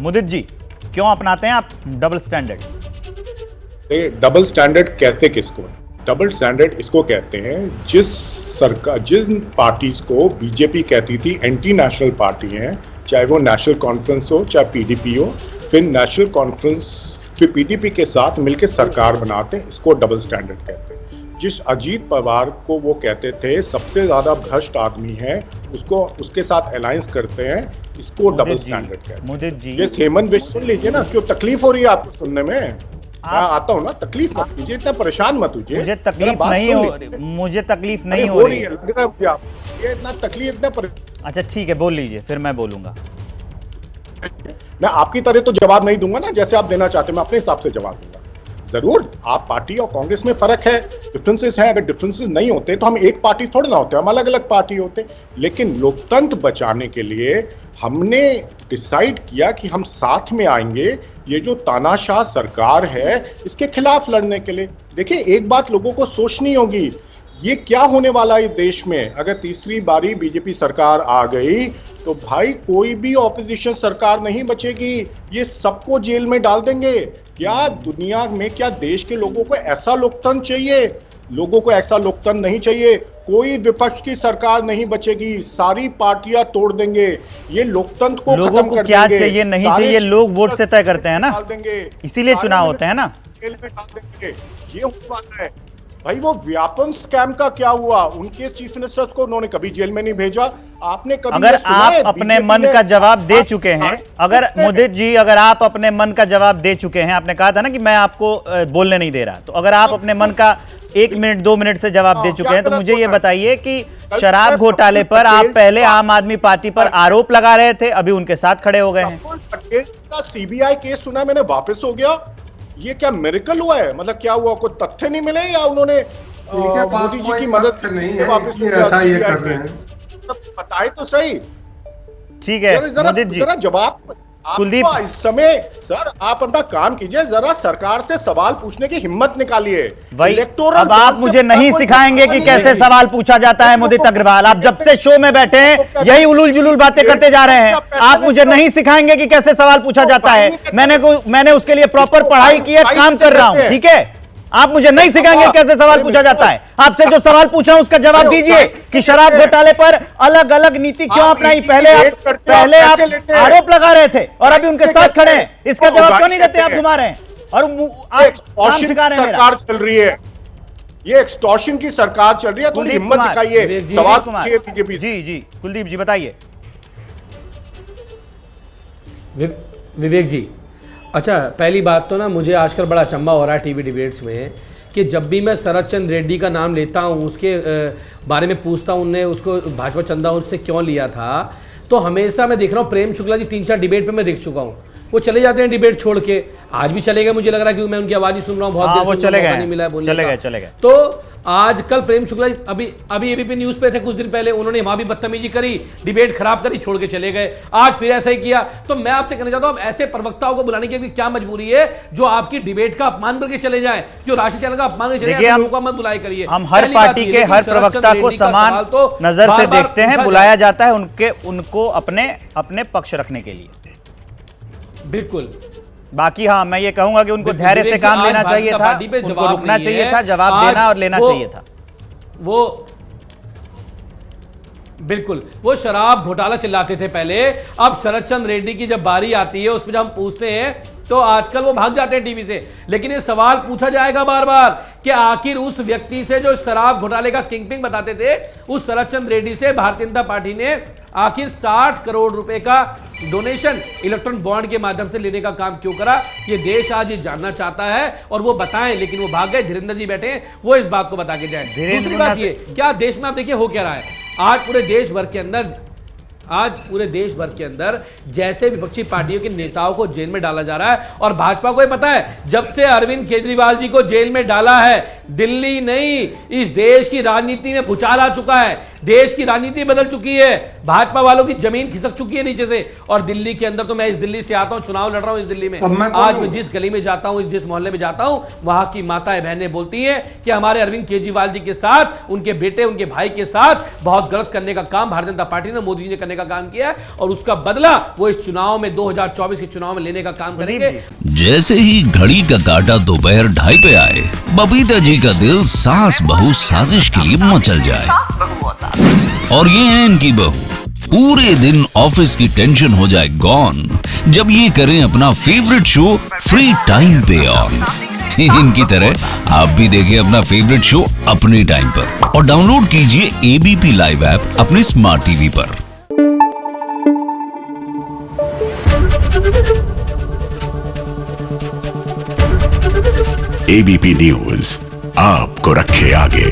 मुदित जी, क्यों अपनाते हैं आप डबल स्टैंडर्ड? डबल स्टैंडर्ड कहते किसको? डबल स्टैंडर्ड इसको कहते हैं जिन पार्टीज को बीजेपी कहती थी एंटी नेशनल पार्टी हैं, चाहे वो नेशनल कॉन्फ्रेंस हो चाहे पीडीपी हो, फिर नेशनल कॉन्फ्रेंस फिर पीडीपी के साथ मिलकर सरकार बनाते हैं, इसको डबल स्टैंडर्ड कहते हैं। जिस अजीत पवार को वो कहते थे सबसे ज्यादा भ्रष्ट आदमी है, उसको उसके साथ अलायंस करते हैं, इसको डबल स्टैंडर्ड कहते हैं। मुदित जी, ये हेमंत विश्व सुन लीजिए ना, क्यों तकलीफ हो रही है आपको सुनने में? मैं आता हूँ ना, तकलीफ मत कीजिए, इतना परेशान मत होइए। मुझे तकलीफ नहीं हो रही है। ये इतना तकलीफ इतना अच्छा ठीक है, बोल लीजिए, फिर मैं बोलूंगा। मैं आपकी तरह तो जवाब नहीं दूंगा ना, जैसे आप देना चाहते हैं, मैं अपने हिसाब से जवाब दूंगा। जरूर आप पार्टी और कांग्रेस में फर्क है, डिफरेंसेस हैं। अगर डिफरेंसेस नहीं होते तो हम एक पार्टी थोड़ा ना होते, हम अलग अलग पार्टी होते। लेकिन लोकतंत्र बचाने के लिए हमने डिसाइड किया कि हम साथ में आएंगे, ये जो तानाशाह सरकार है इसके खिलाफ लड़ने के लिए। देखिए, एक बात लोगों को सोचनी होगी, ये क्या होने वाला है देश में। अगर तीसरी बारी बीजेपी सरकार आ गई तो भाई कोई भी ऑपोजिशन सरकार नहीं बचेगी, ये सबको जेल में डाल देंगे। क्या दुनिया में, क्या देश के लोगों को ऐसा लोकतंत्र चाहिए? लोगों को ऐसा लोकतंत्र नहीं चाहिए। कोई विपक्ष की सरकार नहीं बचेगी, सारी पार्टियां तोड़ देंगे, ये लोकतंत्र को लोगों खत्म को कर क्या देंगे। चाहिए नहीं चाहिए लोग वोट से तय करते हैं ना, इसीलिए चुनाव होते हैं ना। जेल में डाल देंगे, ये होने वाला है। भाई वो व्यापम स्कैम का क्या हुआ? उनके चीफ मिनिस्टर को उन्होंने कभी जेल में नहीं भेजा। आपने कभी अगर आप अपने मन का जवाब दे चुके हैं, अगर मुदित जी अगर आप अपने मन का जवाब दे चुके हैं, आपने कहा था ना कि मैं आपको बोलने नहीं दे रहा, तो अगर आप अपने मन का 1 मिनट 2 मिनट से जवाब दे चुके हैं तो मुझे ये बताइए कि शराब घोटाले पर आप पहले आम आदमी पार्टी पर आरोप लगा रहे थे, अभी उनके साथ खड़े हो गए हैं। पटेल का सीबीआई केस सुना, मैंने वापस हो गया। ये क्या मिरेकल हुआ है? मतलब क्या हुआ, कोई तथ्य नहीं मिले या उन्होंने मोदी जी की मदद से नहीं है, इसलिए ऐसा ये कर रहे हैं? बताए तो सही। ठीक है मुदित जी, जरा जवाब कुलदीप, इस समय सर आप अपना काम कीजिए, जरा सरकार से सवाल पूछने की हिम्मत निकालिए। वही अब आप मुझे नहीं सिखाएंगे कि कैसे सवाल पूछा जाता है। मुदित अग्रवाल, आप जब से शो में बैठे हैं यही उलूल जुलूल बातें करते जा रहे हैं। आप मुझे नहीं सिखाएंगे कि कैसे सवाल पूछा जाता है। मैंने उसके लिए प्रॉपर पढ़ाई की है, काम कर रहा हूं, ठीक है। आप मुझे नहीं सिखाएंगे कैसे सवाल पूछा जाता है। आपसे जो सवाल पूछा उसका जवाब दीजिए कि शराब घोटाले पर अलग अलग नीति क्यों अपनाई। पहले आप आरोप लगा रहे थे और अभी उनके साथ खड़े हैं, इसका जवाब क्यों नहीं देते? आप घुमा रहे हैं और आप काम सिखा रहे हैं। सरकार चल रही है, ये एक्सटॉर्शन की सरकार चल रही है, थोड़ी हिम्मत दिखाइए, सवाल पूछिए बीजेपी। जी कुलदीप जी बताइए। विवेक जी, अच्छा पहली बात तो ना मुझे आजकल बड़ा अचंभा हो रहा है टीवी डिबेट्स में कि जब भी मैं शरद चंद्र रेड्डी का नाम लेता हूँ, उसके बारे में पूछता हूँ उनने उसको भाजपा चंदा उससे क्यों लिया था, तो हमेशा मैं देख रहा हूँ प्रेम शुक्ला जी 3-4 डिबेट पे मैं देख चुका हूँ, वो चले जाते हैं डिबेट छोड़ के। आज भी चले गए, मुझे लग रहा है क्योंकि मैं उनकी आवाज़ ही सुन रहा हूँ, बहुत देर से नहीं मिला है बोलने का। तो आजकल प्रेम शुक्ला जी अभी एबीपी न्यूज़ पे थे कुछ दिन पहले, उन्होंने वहां भी बदतमीजी करी, डिबेट खराब करी, छोड़ के चले गए। आज फिर ऐसा ही किया। तो मैं आपसे कहना चाहता हूं, ऐसे प्रवक्ताओं को बुलाने की क्या मजबूरी है जो आपकी डिबेट का अपमान करके चले जाए, जो राशि चैनल का अपमान करके चले जाए? लोगों को मत बुलाए करिए। हम हर पार्टी के हर प्रवक्ता को समान नजर से देखते हैं, बुलाया जाता है उनको अपने पक्ष रखने के लिए। बिल्कुल। बाकी हाँ, मैं ये कहूंगा कि उनको धैर्य से काम लेना चाहिए था, उनको रुकना चाहिए था, जवाब देना और लेना चाहिए था। वो बिल्कुल, वो शराब घोटाला चिल्लाते थे पहले, अब शरद चंद्र रेड्डी की जब बारी आती है उसमें जब हम पूछते हैं तो आजकल वो भाग जाते हैं टीवी से। लेकिन ये सवाल पूछा जाएगा बार बार कि आखिर उस व्यक्ति से जो शराब घोटाले का किंगपिन बताते थे, उस शरद चंद्र रेड्डी से भारतीय जनता पार्टी ने आखिर 60 करोड़ रुपए का डोनेशन इलेक्ट्रॉनिक बॉन्ड के माध्यम से लेने का काम क्यों करा? ये देश आज ये जानना चाहता है और वो बताएं, लेकिन वो भाग गए। धीरेन्द्र जी बैठे हैं, वो इस बात को बता के जाए। दूसरी बात ये, क्या देश में आप देखिए हो क्या रहा है आज पूरे देश भर के अंदर जैसे विपक्षी पार्टियों के नेताओं को जेल में डाला जा रहा है। और भाजपा को ये पता है, जब से अरविंद केजरीवाल जी को जेल में डाला है, दिल्ली नहीं इस देश की राजनीति में भूचाल आ चुका है, देश की राजनीति बदल चुकी है, भाजपा वालों की जमीन खिसक चुकी है नीचे से। और दिल्ली के अंदर तो मैं इस दिल्ली से आता हूं, चुनाव लड़ रहा हूं इस दिल्ली में, आज मैं जिस गली में जाता हूं, जिस मोहल्ले में जाता हूं, वहां की माताएं बहनें बोलती हैं कि हमारे अरविंद केजरीवाल जी के साथ, उनके बेटे उनके भाई के साथ बहुत गलत करने का काम भारतीय जनता पार्टी ने, मोदी जी ने करने करने का काम किया है और उसका बदला वो इस चुनाव में 2024 के चुनाव में लेने का काम करेंगे। जैसे ही घड़ी का काटा दोपहर 2:30 पे आए, बबीता जी का दिल सास बहू साजिश के लिए मचल जाए। और ये है इनकी बहू, पूरे दिन ऑफिस की टेंशन हो जाए गॉन जब ये करें अपना फेवरेट शो फ्री टाइम पे ऑन। इनकी तरह आप भी देखें अपना फेवरेट शो अपने टाइम पर और डाउनलोड कीजिए एबीपी लाइव ऐप अपने स्मार्ट टीवी पर। एबीपी न्यूज आपको रखे आगे।